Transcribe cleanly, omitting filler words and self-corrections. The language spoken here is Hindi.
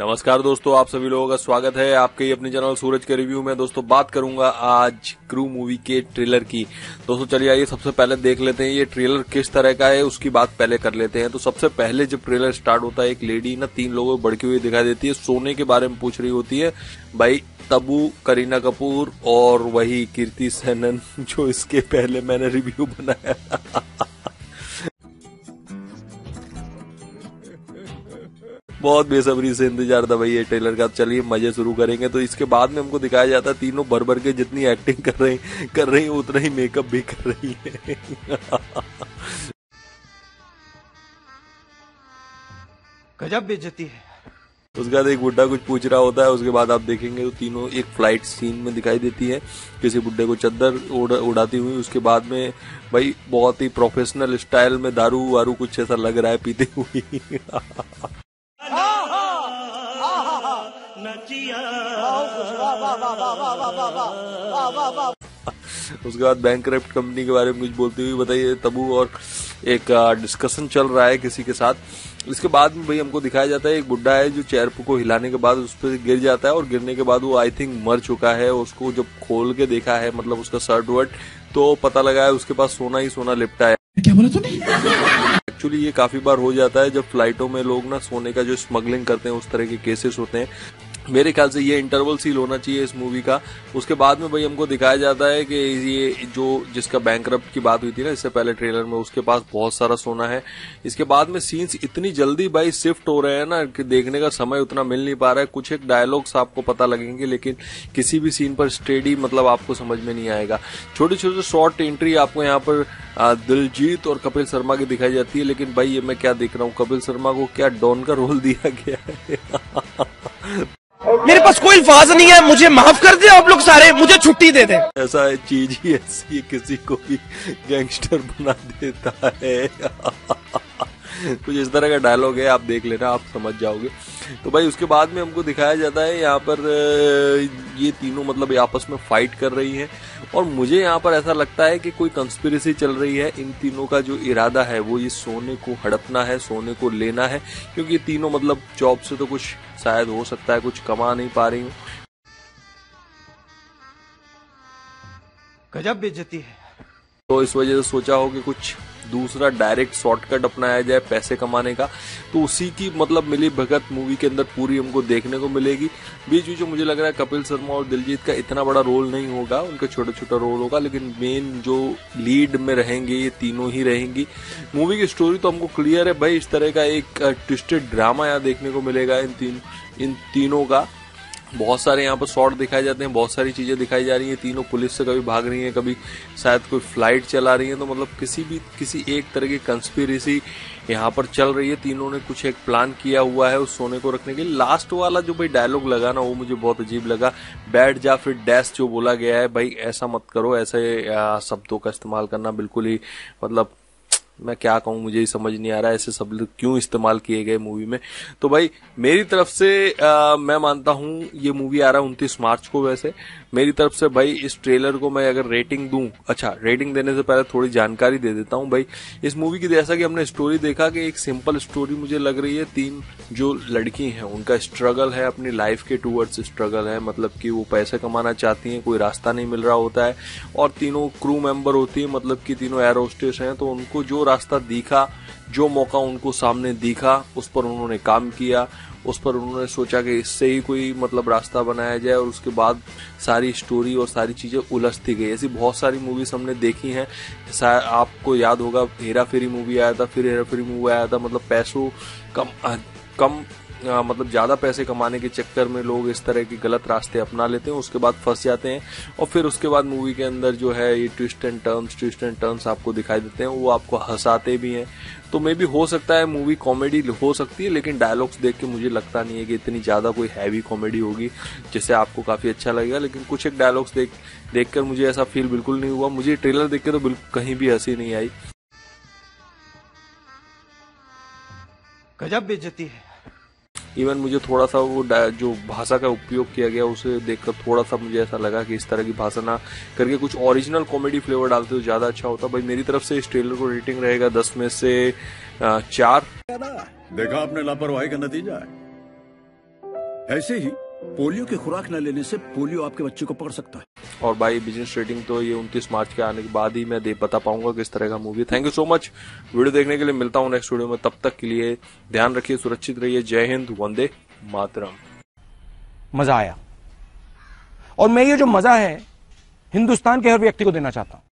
नमस्कार दोस्तों, आप सभी लोगों का स्वागत है आपके ही अपने चैनल सूरज के रिव्यू में। दोस्तों बात करूंगा आज क्रू मूवी के ट्रेलर की। दोस्तों चलिए आइए सबसे पहले देख लेते हैं ये ट्रेलर किस तरह का है, उसकी बात पहले कर लेते हैं। तो सबसे पहले जब ट्रेलर स्टार्ट होता है, एक लेडी ना 3 लोगों को बढ़ती हुई दिखाई देती है, सोने के बारे में पूछ रही होती है। भाई तब्बू, करीना कपूर और वही कीर्ति सेनन जो इसके पहले मैंने रिव्यू बनाया बहुत बेसब्री से इंतजार था भाई ये ट्रेलर का। चलिए मजे शुरू करेंगे। तो इसके बाद में हमको दिखाया जाता है तीनों भर भर के जितनी एक्टिंग कर रही है उतना ही मेकअप भी कर रही है गजब बेइज्जती है। उसके बाद एक बुड्ढा कुछ पूछ रहा होता है। उसके बाद आप देखेंगे तो तीनों एक फ्लाइट सीन में दिखाई देती है, किसी बुड्ढे को चद्दर उड़ाती हुई। उसके बाद में भाई बहुत ही प्रोफेशनल स्टाइल में दारू वारू कुछ ऐसा लग रहा है पीते हुई उसके बाद बैंकक्रप्ट कंपनी के बारे में कुछ बोलती हुई बताइए तब्बू, और एक डिस्कशन चल रहा है किसी के साथ। इसके बाद में भाई हमको दिखाया जाता है एक बुड्ढा है जो चेयर को हिलाने के बाद उस पर गिर जाता है, और गिरने के बाद वो आई थिंक मर चुका है। उसको जब खोल के देखा है, मतलब उसका शर्ट वर्ट, तो पता लगा है उसके पास सोना ही सोना लिपटा है। क्या बोला तूने? एक्चुअली ये काफी बार हो जाता है जब फ्लाइटों में लोग ना सोने का जो स्मगलिंग करते हैं, उस तरह के केसेस होते हैं। मेरे ख्याल से ये इंटरवल सील होना चाहिए इस मूवी का। उसके बाद में भाई हमको दिखाया जाता है कि ये जो जिसका बैंकक्रप्ट की बात हुई थी ना इससे पहले ट्रेलर में, उसके पास बहुत सारा सोना है। इसके बाद में सीन्स इतनी जल्दी भाई शिफ्ट हो रहे हैं ना कि देखने का समय उतना मिल नहीं पा रहा है। कुछ एक डायलॉग्स आपको पता लगेंगे लेकिन किसी भी सीन पर स्टेडी मतलब आपको समझ में नहीं आएगा। छोटे छोटे शॉर्ट एंट्री आपको यहाँ पर दिलजीत और कपिल शर्मा की दिखाई जाती है। लेकिन भाई ये मैं क्या देख रहा हूँ, कपिल शर्मा को क्या डॉन का रोल दिया गया है मेरे पास कोई अल्फाज नहीं है, मुझे माफ कर दे आप लोग सारे, मुझे छुट्टी दे दे। ऐसा चीज ही ऐसी किसी को भी गैंगस्टर बना देता है कुछ इस तरह का डायलॉग है, आप देख लेना, आप समझ जाओगे। तो भाई उसके बाद में हमको दिखाया जाता है यहाँ पर ये तीनों मतलब आपस में फाइट कर रही हैं, और मुझे यहाँ पर ऐसा लगता है कि कोई कंस्पिरेसी चल रही है। इन तीनों का जो इरादा है वो ये सोने को हड़पना है, सोने को लेना है, क्योंकि तीनों मतलब जॉब से तो कुछ शायद हो सकता है कुछ कमा नहीं पा रही हूँ। गजब बेइज्जती है। तो इस वजह से सोचा हो कि कुछ दूसरा डायरेक्ट शॉर्टकट अपनाया जाए पैसे कमाने का। तो उसी की मतलब मिली भगत मूवी के अंदर पूरी हमको देखने को मिलेगी। बीच बीच में मुझे लग रहा है कपिल शर्मा और दिलजीत का इतना बड़ा रोल नहीं होगा, उनका छोटा छोटा रोल होगा, लेकिन मेन जो लीड में रहेंगे ये तीनों ही रहेंगी। मूवी की स्टोरी तो हमको क्लियर है भाई, इस तरह का एक ट्विस्टेड ड्रामा यहाँ देखने को मिलेगा इन तीनों का। बहुत सारे यहाँ पर शॉट दिखाए जाते हैं, बहुत सारी चीजें दिखाई जा रही हैं। तीनों पुलिस से कभी भाग रही हैं, कभी शायद कोई फ्लाइट चला रही है। तो मतलब किसी एक तरह की कंस्पिरेसी यहाँ पर चल रही है। तीनों ने कुछ एक प्लान किया हुआ है उस सोने को रखने के लिए। लास्ट वाला जो भाई डायलॉग लगा ना वो मुझे बहुत अजीब लगा, बैठ जा फिर डैश जो बोला गया है, भाई ऐसा मत करो, ऐसे शब्दों का इस्तेमाल करना बिल्कुल ही मतलब मैं क्या कहूँ, मुझे ही समझ नहीं आ रहा है ऐसे शब्द क्यों इस्तेमाल किए गए मूवी में। तो भाई मेरी तरफ से मैं मानता हूँ ये मूवी आ रहा है 29 मार्च को। वैसे मेरी तरफ से भाई इस ट्रेलर को मैं अगर रेटिंग दूं, अच्छा रेटिंग देने से पहले थोड़ी जानकारी दे देता हूँ भाई इस मूवी की। जैसा कि हमने स्टोरी देखा कि एक सिंपल स्टोरी मुझे लग रही है। 3 जो लड़की हैं उनका स्ट्रगल है, अपनी लाइफ के टूवर्ड्स स्ट्रगल है, मतलब कि वो पैसे कमाना चाहती हैं, कोई रास्ता नहीं मिल रहा होता है, और तीनों क्रू मेंबर होती है, मतलब कि तीनों एयर होस्टेस हैं। तो उनको जो रास्ता दिखा, जो मौका उनको सामने दिखा, उस पर उन्होंने काम किया, उस पर उन्होंने सोचा कि इससे ही कोई मतलब रास्ता बनाया जाए, और उसके बाद सारी स्टोरी और सारी चीजें उलझती गई। ऐसी बहुत सारी मूवीज हमने देखी हैं। आपको याद होगा हेरा फेरी मूवी आया था, फिर हेरा फेरी मूवी आया था, मतलब पैसों कम मतलब ज्यादा पैसे कमाने के चक्कर में लोग इस तरह के गलत रास्ते अपना लेते हैं, उसके बाद फंस जाते हैं, और फिर उसके बाद मूवी के अंदर जो है ये ट्विस्ट एंड टर्न्स आपको दिखाई देते हैं, वो आपको हंसाते भी हैं। तो मे भी हो सकता है मूवी कॉमेडी हो सकती है, लेकिन डायलॉग्स देख के मुझे लगता नहीं है कि इतनी ज्यादा कोई हैवी कॉमेडी होगी जिससे आपको काफी अच्छा लगेगा। लेकिन कुछ एक डायलॉग्स देखकर मुझे ऐसा फील बिल्कुल नहीं हुआ। मुझे ट्रेलर देख के तो बिल्कुल कहीं भी हंसी नहीं आई। गजब बेइज्जती है। इवन मुझे थोड़ा सा वो जो भाषा का उपयोग किया गया उसे देखकर थोड़ा सा मुझे ऐसा लगा कि इस तरह की भाषा ना करके कुछ ओरिजिनल कॉमेडी फ्लेवर डालते तो ज्यादा अच्छा होता। भाई मेरी तरफ से इस ट्रेलर को रेटिंग रहेगा 10 में से 4। देखा आपने लापरवाही का नतीजा है। ऐसे ही पोलियो की खुराक न लेने से पोलियो आपके बच्चे को पकड़ सकता है। और भाई बिजनेस रेटिंग तो ये 29 मार्च के आने के बाद ही मैं बता पाऊंगा किस तरह का movie. Thank you so much video देखने के लिए। मिलता हूं नेक्स्ट वीडियो में, तब तक के लिए ध्यान रखिए, सुरक्षित रहिए। जय हिंद, वंदे मातरम। मजा आया और मैं ये जो मजा है हिंदुस्तान के हर व्यक्ति को देना चाहता हूं।